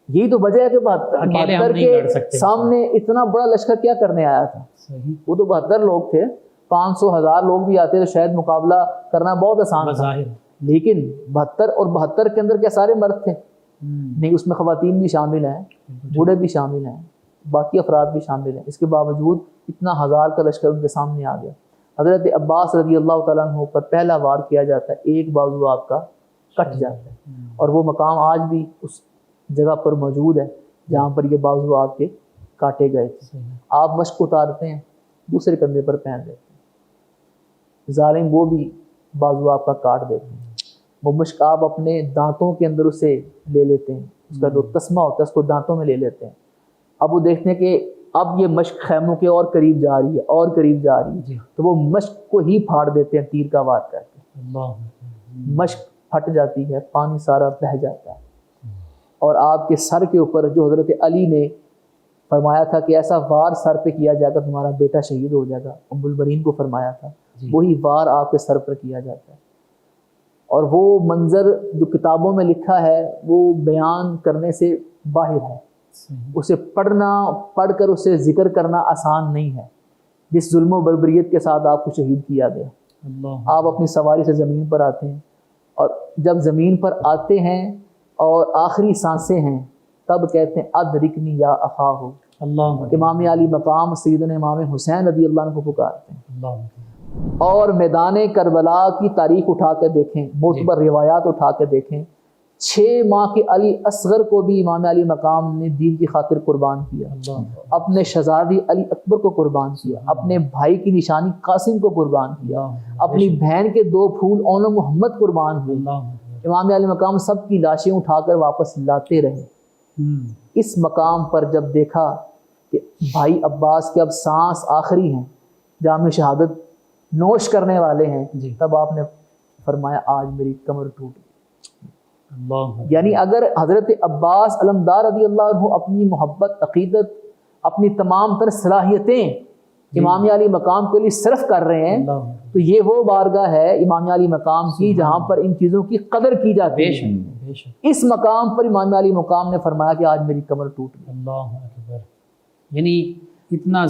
یہی تو وجہ ہے کہ اکیلے ہم 72 نہیں لڑ کے سکتے. سامنے اتنا بڑا لشکر کیا کرنے آیا تھا. صحیح. وہ تو 72 لوگ تھے، 500 1000 لوگ بھی آتے تو شاید مقابلہ کرنا بہت آسان تھا. بظاہر. لیکن 72 اور 72 کے اندر کیا سارے مرد تھے؟ نہیں، اس میں خواتین بھی شامل ہیں، بوڑھے بھی شامل ہیں، باقی افراد بھی شامل ہیں. اس کے باوجود اتنا 1000 کا لشکر ان کے سامنے آ گیا. حضرت عباس رضی اللہ تعالیٰ عنہ پر پہلا وار کیا جاتا ہے، ایک بازو آپ کا کٹ جاتا ہے. اور وہ مقام آج بھی اس جگہ پر موجود ہے جہاں پر یہ بازو آپ کے کاٹے گئے تھے. آپ مشق اتارتے ہیں دوسرے کندھے پر پہن لیتے ہیں. ظالم وہ بھی بازو آپ کا کاٹ دیتے ہیں. وہ مشق آپ اپنے دانتوں کے اندر اسے لے لیتے ہیں, اس کا جو تسمہ ہوتا ہے اس کو دانتوں میں لے لیتے ہیں. اب وہ دیکھتے ہیں کہ اب یہ مشق خیموں کے اور قریب جا رہی ہے اور قریب جا رہی ہے, تو وہ مشق کو ہی پھاڑ دیتے ہیں تیر کا وار کر کے. مشق پھٹ جاتی ہے, پانی سارا بہہ جاتا ہے, اور آپ کے سر کے اوپر جو حضرت علی نے فرمایا تھا کہ ایسا وار سر پہ کیا جائے گا تمہارا بیٹا شہید ہو جائے گا, ام المؤمنین کو فرمایا تھا, وہی وار آپ کے سر پر کیا جاتا ہے. اور وہ منظر جو کتابوں میں لکھا ہے وہ بیان کرنے سے باہر ہے. اسے پڑھ کر اسے ذکر کرنا آسان نہیں ہے. جس ظلم و بربریت کے ساتھ آپ کو شہید کیا گیا. آپ اپنی سواری سے زمین پر آتے ہیں, اور جب زمین پر آتے ہیں اور آخری سانسیں ہیں تب کہتے ہیں ادرکنی یا اخا ہو. امام علی مقام سیدنا امام حسین رضی اللہ عنہ کو پکارتے ہیں. اور میدان کربلا کی تاریخ اٹھا کے دیکھیں, معتبر روایات اٹھا کے دیکھیں, 6 ماہ کے علی اصغر کو بھی امام علی مقام نے دین کی خاطر قربان کیا. اپنے شہزادی علی اکبر کو قربان کیا, اپنے بھائی کی نشانی قاسم کو قربان کیا, اپنی بہن کے 2 پھول اون محمد قربان ہوئے. امام علی مقام سب کی لاشیں اٹھا کر واپس لاتے رہے. اس مقام پر جب دیکھا کہ بھائی عباس کے اب سانس آخری ہیں, جام شہادت نوش کرنے والے ہیں, تب آپ نے فرمایا آج میری کمر ٹوٹ گئی. یعنی اگر حضرت عباس علمدار رضی اللہ عنہ اپنی محبت, عقیدت, اپنی تمام تر صلاحیتیں امام علی مقام کے لیے صرف کر رہے ہیں, تو یہ وہ بارگاہ ہے امام علی مقام کی جہاں پر ان چیزوں کی قدر کی جاتی ہے. اس مقام پر امام علی مقام نے فرمایا کہ آج میری کمر ٹوٹ گئی. اللہ اکبر. یعنی اتنا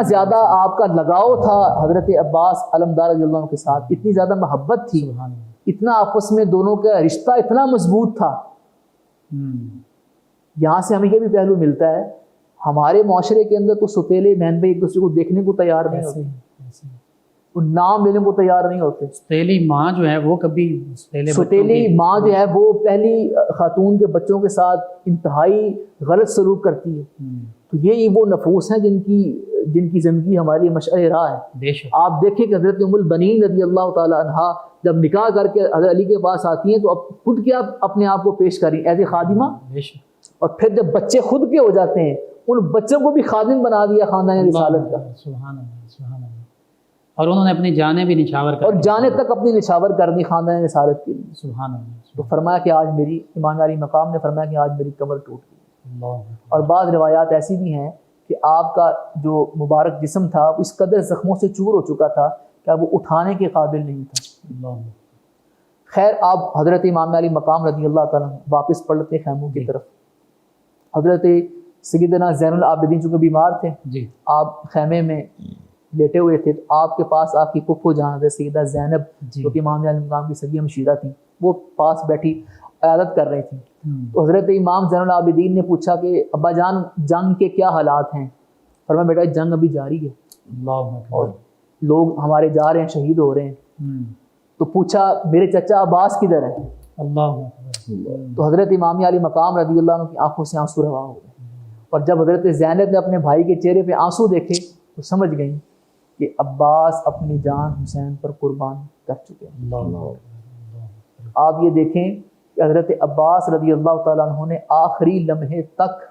زیادہ آپ کا لگاؤ تھا حضرت عباس علمدار رضی اللہ عنہ کے ساتھ, اتنی زیادہ محبت تھی, اتنا آپس میں دونوں کا رشتہ اتنا مضبوط تھا. یہاں سے ہمیں یہ بھی پہلو ملتا ہے, ہمارے معاشرے کے اندر تو ستیلے بہن بھائی ایک دوسرے کو دیکھنے کو تیار نہیں ہوتے, نام لینے کو تیار نہیں ہوتے. ستیلی ماں جو ہے وہ کبھی ستیلی ماں جو ہے وہ پہلی خاتون کے بچوں کے ساتھ انتہائی غلط سلوک کرتی ہے. تو یہ وہ نفوس ہیں جن کی زندگی ہماری مشعل راہ ہے. آپ دیکھیں کہ حضرت ام البنین رضی اللہ تعالی عنہا جب نکاح کر کے حضرت علی کے پاس آتی ہیں تو اب خود کیا اپنے آپ کو پیش کر رہی ہیں ایز اے خادمہ, اور پھر جب بچے خود کے ہو جاتے ہیں ان بچوں کو بھی خادم بنا دیا خاندان رسالت کا. سبحان اللہ, سبحان اللہ. اور انہوں نے اپنی جانیں بھی نچھاور کر, اور جانیں تک اپنی نچھاور کر دی خاندان رسالت کے لیے. سبحان اللہ. تو فرمایا کہ آج میری, امام علی مقام نے فرمایا کہ آج میری کمر ٹوٹ گئی. اور بعض روایات ایسی بھی ہیں کہ آپ کا جو مبارک جسم تھا وہ اس قدر زخموں سے چور ہو چکا تھا کہ اب وہ اٹھانے کے قابل نہیں تھا. خیر, آپ حضرت امام علی مقام رضی اللہ تعالیٰ واپس پلٹتے خیموں کی طرف. حضرت سیدنا زین العابدین چونکہ بیمار تھے, آپ خیمے میں لیٹے ہوئے تھے, تو آپ کے پاس آپ کی پھپھو جان حضرت سیدہ زینب جو کہ امام علی مقام کی سگی ہمشیرہ تھی, وہ پاس بیٹھی عیادت کر رہی تھی. تو حضرت امام زین العابدین نے پوچھا کہ ابا جان جنگ کے کیا حالات ہیں؟ فرمایا بیٹا جنگ ابھی جاری ہے, اور لوگ ہمارے جا رہے ہیں, شہید ہو رہے ہیں. تو پوچھا میرے چچا عباس کدھر ہے؟ تو حضرت امام علی مقام رضی اللہ عنہ کی آنکھوں سے آنسو روا ہو گئے, اور جب حضرت زینب نے اپنے بھائی کے چہرے پہ آنسو دیکھے تو سمجھ گئیں کہ عباس اپنی جان حسین پر قربان کر چکے ہیں. آپ یہ دیکھیں کہ حضرت عباس رضی اللہ تعالیٰ عنہ نے آخری لمحے تک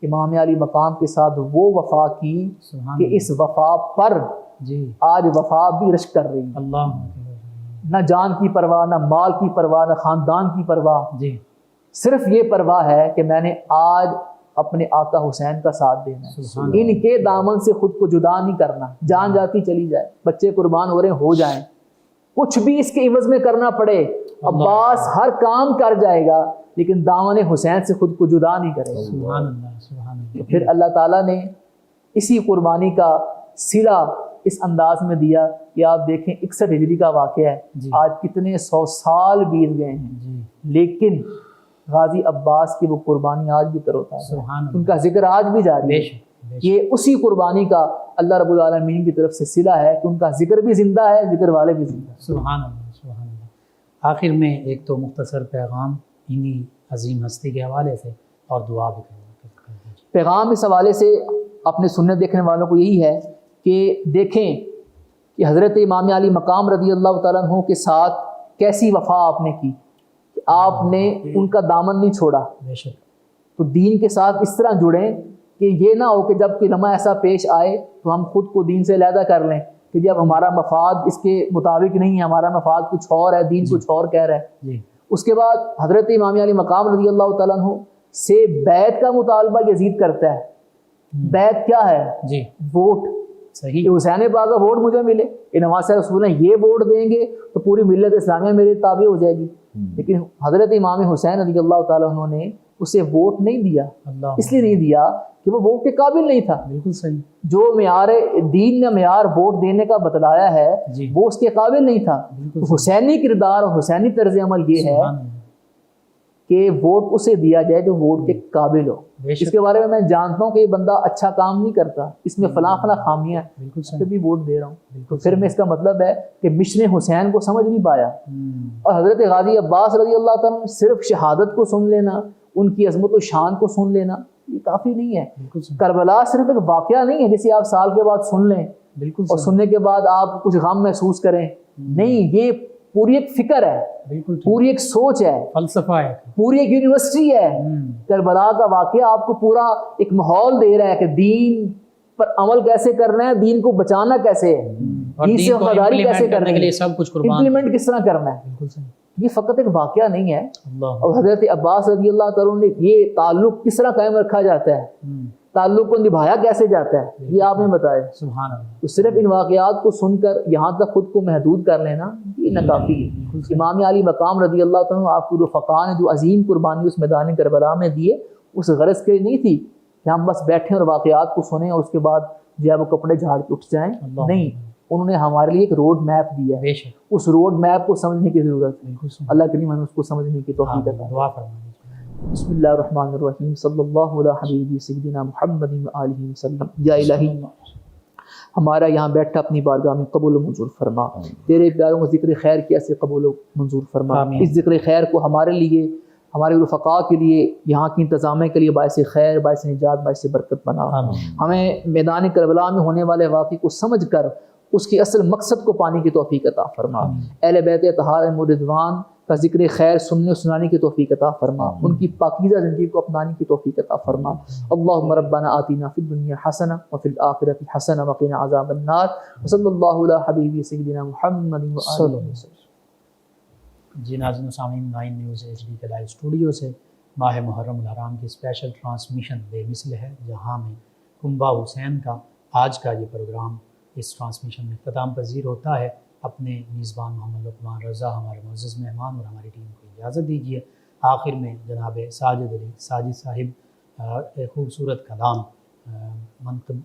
امام علی مقام کے ساتھ وہ وفا کی کہ اس وفا پر آج وفا بھی رشک کر رہی ہے. نہ جان کی پرواہ, نہ مال کی پرواہ, نہ خاندان کی پرواہ, صرف یہ پرواہ ہے کہ میں نے آج اپنے آقا حسین کا ساتھ دینا ہے. ان کے دامن سے خود کو جدا نہیں کرنا, جان جاتی چلی جائے, بچے قربان ہو رہے ہو جائیں, کچھ بھی اس کے عوض میں کرنا پڑے, عباس ہر کام کر جائے گا لیکن دامن حسین سے خود کو جدا نہیں کرے گا. تو پھر اللہ تعالیٰ نے اسی قربانی کا صلہ اس انداز میں دیا کہ آپ دیکھیں 61 ہجری کا واقعہ ہے, آج کتنے 100 سال بیت گئے ہیں, لیکن غازی عباس کی وہ قربانی آج بھی تروتازہ ہے, ان کا ذکر آج بھی جاری ہے. یہ اسی قربانی کا اللہ رب العالمین کی طرف سے صلہ ہے کہ ان کا ذکر بھی زندہ ہے, ذکر والے بھی زندہ ہیں. سبحان اللہ, سبحان اللہ. آخر میں ایک تو مختصر پیغام انہی عظیم ہستی کے حوالے سے, اور دعا بھی کریں. پیغام اس حوالے سے اپنے سنت دیکھنے والوں کو یہی ہے کہ دیکھیں کہ حضرت امام علی مقام رضی اللہ تعالیٰ عنہ کے ساتھ کیسی وفا آپ نے کی کہ آپ نے ان کا دامن نہیں چھوڑا. بے شک. تو دین کے ساتھ اس طرح جڑیں کہ یہ نہ ہو کہ جب کوئی لمحہ ایسا پیش آئے تو ہم خود کو دین سے علیحدہ کر لیں کہ جب ہمارا مفاد اس کے مطابق نہیں ہے، ہمارا مفاد کچھ اور ہے، دین کچھ اور کہہ رہا ہے. جی. اس کے بعد حضرت امام علی مقام رضی اللہ تعالیٰ عنہ سے بیعت کا مطالبہ یزید کرتا ہے. بیعت کیا ہے؟ جی. ووٹ. صحیح. کہ حسین پاک کا ووٹ مجھے ملے، یہ نواز رسول ہیں یہ ووٹ دیں گے تو پوری ملت اسلامیہ میرے تابع ہو جائے گی. لیکن حضرت امام حسین رضی اللہ تعالیٰ عنہ نے اسے ووٹ نہیں دیا. اللہ. اس لیے نہیں دیا کہ وہ ووٹ کے قابل نہیں تھا. بالکل صحیح. جو معیار دین نے معیار ووٹ دینے کا بتلایا ہے جی. وہ اس کے قابل نہیں تھا. بالکل. حسینی کردار اور حسینی طرز عمل یہ ہے سبحان اللہ. کہ ووٹ اسے دیا جائے جو ووٹ کے قابل ہو. بے شک. اس کے بارے میں جانتا ہوں کہ یہ بندہ اچھا کام نہیں کرتا، اس میں فلاں فلاں خامیاں ہیں، بالکل اس صحیح. پہ بھی ووٹ دے رہا ہوں. بالکل پھر میں اس کا مطلب ہے کہ مشن حسین کو سمجھ نہیں پایا. اور حضرت غازی عباس رضی اللہ تعالیٰ عنہ صرف شہادت کو سن لینا، ان کی عظمت و شان کو سن لینا یہ کافی نہیں ہے. بالکل صحیح. کربلا صرف ایک واقعہ نہیں ہے جسے آپ سال کے بعد سن لیں بالکل اور صحیح. سننے کے بعد آپ کچھ غم محسوس کریں. نہیں، یہ پوری ایک فکر ہے، بالکل ٹھیک. پوری ایک سوچ ہے، فلسفہ ہے. پوری ایک یونیورسٹی ہے. کربلا کا واقعہ آپ کو پورا ایک ماحول دے رہا ہے کہ دین پر عمل کیسے کرنا ہے، دین کو بچانا کیسے ہے، اور دین دین سے کو وفاداری implement کیسے کرنے کرنی کے لیے ہے، سب کچھ قربان. امپلیمنٹ کس طرح کرنا ہے. بالکل صحیح. یہ فقط ایک واقعہ نہیں ہے. اللہ. اور حضرت عباس رضی اللہ تعالیٰ نے یہ تعلق کس طرح قائم رکھا جاتا ہے، تعلق کو نبھایا کیسے جاتا ہے، یہ آپ نے بتایا. سبحان اللہ. تو صرف ان واقعات کو سن کر یہاں تک خود کو محدود کر لینا یہ ناکافی ہے. امام علی مقام رضی اللہ تعالیٰ آپ کو رفقا نے جو عظیم قربانی اس میدان کربلا میں دیے اس غرض کے نہیں تھی کہ ہم بس بیٹھیں اور واقعات کو سنیں اور اس کے بعد جو ہے وہ کپڑے جھاڑ کے اٹھ جائیں. نہیں، انہوں نے ہمارے لیے ایک روڈ میپ دیا ہے. بے شک. اس روڈ میپ کو سمجھنے کی ضرورت ہے. بالکل صحیح. اللہ کریم ہمیں اس کو سمجھنے کی توفیق عطا فرمائے. دعا فرمائیں. بسم اللہ الرحمن الرحیم. صلی اللہ علی حبیبی سیدنا محمد و آلہ وسلم. یا الہی ہمارا یہاں بیٹھا اپنی بارگاہ میں قبول و منظور فرما. تیرے پیاروں کو ذکر خیر کی ایسے قبول و منظور فرما. اس ذکر خیر کو ہمارے لیے، ہمارے رفقاء کے لیے، یہاں کی انتظامیہ کے لیے باعث خیر، باعث نجات، باعث برکت بنا. ہمیں میدان کربلا میں ہونے والے واقعے کو سمجھ کر اس کی اصل مقصد کو پانے کی توفیق عطا فرما. اہل بیت اطہار رضوان کا ذکر خیر سننے و سنانے کی توفیق عطا فرما. ان کی پاکیزہ زندگی کو اپنانے کی توفیق عطا فرما. اللہم ربنا آتنا فی الدنیا حسنہ وفی الآخرۃ حسنہ وقنا عذاب النار. وصلی اللہ علی حبیبی سیدنا محمد وآلہ وسلم. جی ناظرین و سامعین، 9 نیوز HD کے لائیو اسٹوڈیو سے ماہ محرم الحرام کی اسپیشل ٹرانسمیشن بے مثل ہے، جہاں میں کنبہ حسین کا آج کا یہ پروگرام اس ٹرانسمیشن میں اختتام پذیر ہوتا ہے. اپنے میزبان محمد لقمان رضا، ہمارے معزز مہمان اور ہماری ٹیم کو اجازت دیجیے. آخر میں جناب ساجد علی ساجد صاحب ایک خوبصورت کلام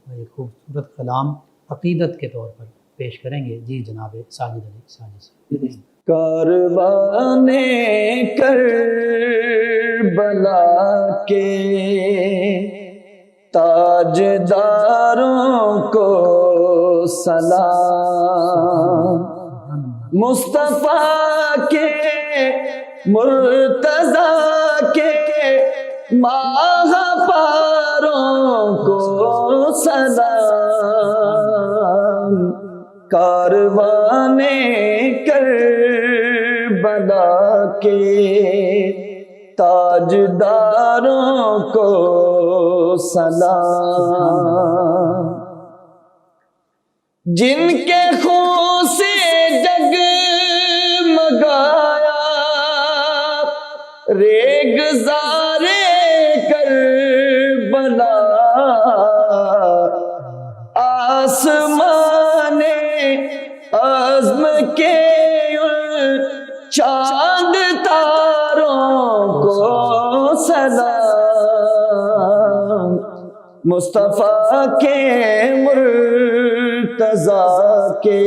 ایک خوبصورت کلام عقیدت کے طور پر پیش کریں گے. جی جناب ساجد علی ساجد صاحب. کاروان کربلا کے تاجداروں کو سلام. مصطفیٰ کے مرتضیٰ کے ماہ پاروں کو سلام. کاروان کربلا کے تاجداروں کو سلام. جن کے خون سے جگمگایا ریگزار کربلا. آسمان عزم کے چاند تاروں کو سلام. مصطفیٰ کے مرتضیٰ کے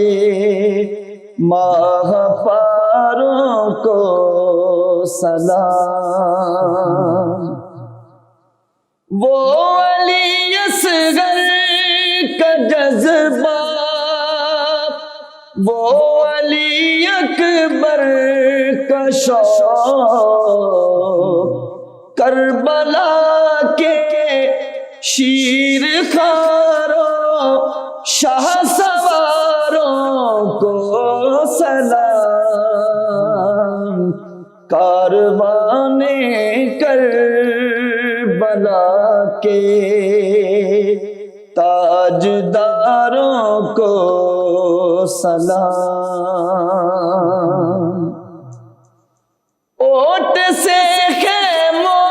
ماہ پاروں کو سلام. وہ علی اصغر کا جذبہ، وہ علی اکبر کا شوق، کربلا کے شیر خاروں شاہ سواروں کو سلام، کاروان کربلا کے تاجداروں کو سلام۔ اوٹ سے خیموں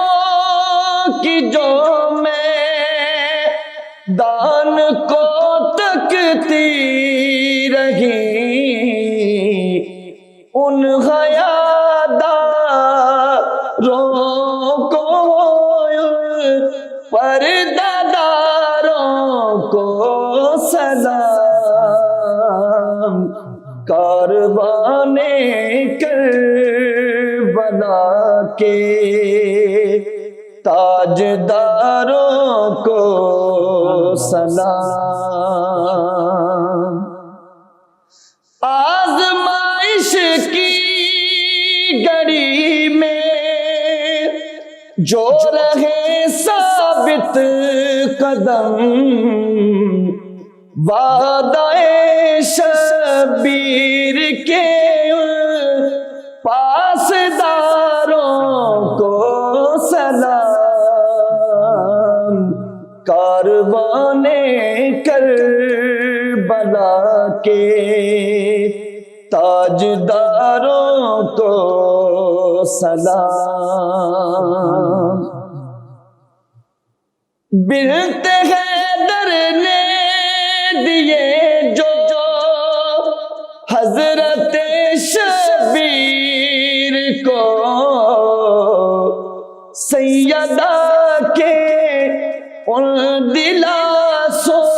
کی جو میدان کو تکتی رہی، ان حیاداروں کو پرداداروں کو سلام، کاروان کربلا کے تاجداروں کو سلام۔ آزمائش کی گھڑی میں جو رہے ثابت قدم، وعدہ شبیر کے پاسداروں کو سلام، کاروان کربلا کے تاجداروں کو سلام۔ بنت حیدر نے دیے جو حضرت شبیر کو، سیدہ کے ان دلاسوں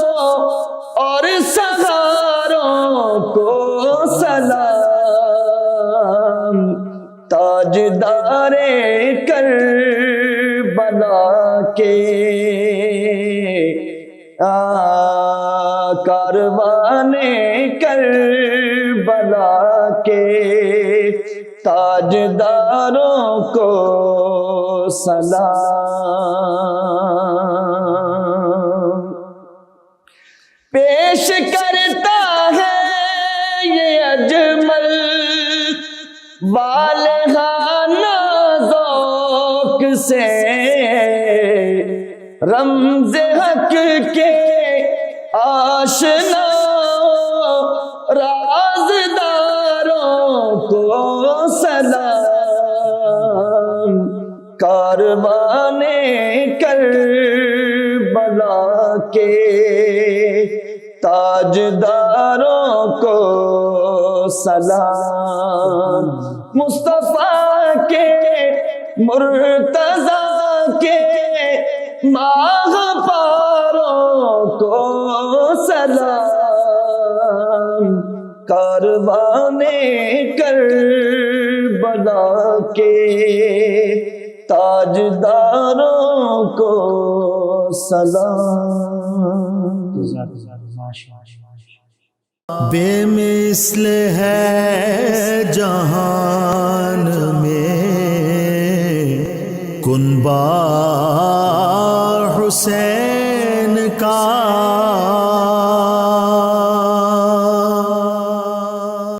اور سہاروں کو سلام، تاجدار کربلا کے کاروان کربلا کے تاجداروں کو سلام۔ پیش کرتا ہے یہ اجمل والہانہ ذوق سے رمز حق کے آشنا رازداروں کو سلام، کاروان کربلا کے تاجداروں کو سلام، مصطفیٰ کے مرتضیٰ کے ماہ پاروں کو سلام، کاروان کربلا کے تاجداروں کو سلام۔ بے مثل ہے جہان میں کنبہ حسین